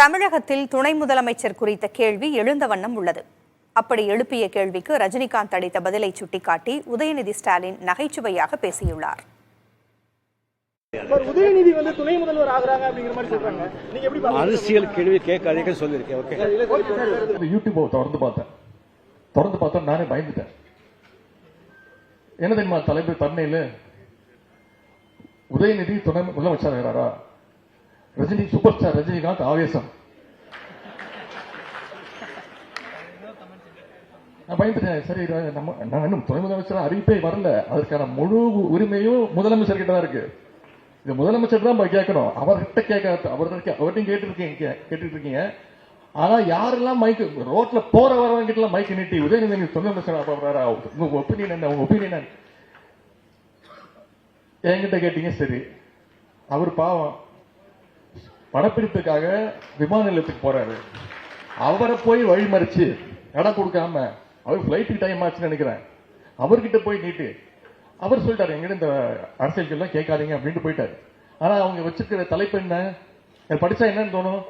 தமிழகத்தில் துணை முதலமைச்சர் குறித்த கேள்வி எழுந்த வண்ணம் உள்ளது. அப்படி எழுப்பிய கேள்விக்கு ரஜினிகாந்த் அளித்த பதிலை சுட்டிக்காட்டி உதயநிதி ஸ்டாலின் நகைச்சுவையாக பேசியுள்ளார். உதயநிதி துணை முதல்வர் ஆகுறாங்க அப்படிங்கிற மாதிரி சொல்றாங்க. நீங்க எப்படி அரசியல் கேள்வி கேட்காதீங்க சொல்லிருக்கேன். ஓகே, யூடியூப் தொடர்ந்து பார்த்தேன் நானே பயந்துட்டேன். என்ன தெரியுமா தலைவர் தன்மையில உதயநிதி துணை முதலமைச்சர் ஆகிறாரா, ரஜினி சூப்பர் ஸ்டார் ரஜினிகாந்த் ஆவேசம். நான் பயந்துட்டேன். சரி, நான் இன்னும் துணை முதலமைச்சர் அறிவிப்பே வரல, அதற்கான முழு உரிமையும் முதலமைச்சர் கிட்ட தான் இருக்கு. இது முதலமைச்சர் தான் கேட்கணும், அவர்கிட்ட கேட்க அவர்கிட்ட கேட்டுட்டு இருக்கீங்க. ஆனா யாரெல்லாம் மைக்கு ரோட்ல போற வரவங்க கிட்ட எல்லாம் மைக்கு நீட்டி உதயநிதி துணை முதலமைச்சர் உங்க ஒப்பீனியன் என்ன, உங்க ஒப்பீனியன் என்கிட்ட கேட்டீங்க. சரி, அவர் பாவம் படப்பிடிப்புக்காக விமான நிலையத்துக்கு போறாரு. அவரை போய் வழிமறிச்சு இடம் கொடுக்காம, அவர் பிளைட்டுக்கு டைம் ஆச்சுன்னு நினைக்கிறேன், அவர்கிட்ட போய் நீட்டு அவர் சொல்லிட்டாரு எங்கிட்ட இந்த அரசியல் கேட்காதீங்க அப்படின்ட்டு போயிட்டாரு. ஆனா அவங்க வச்சிருக்கிற தலைப்பு என்ன, படிச்சா என்னன்னு தோணும்,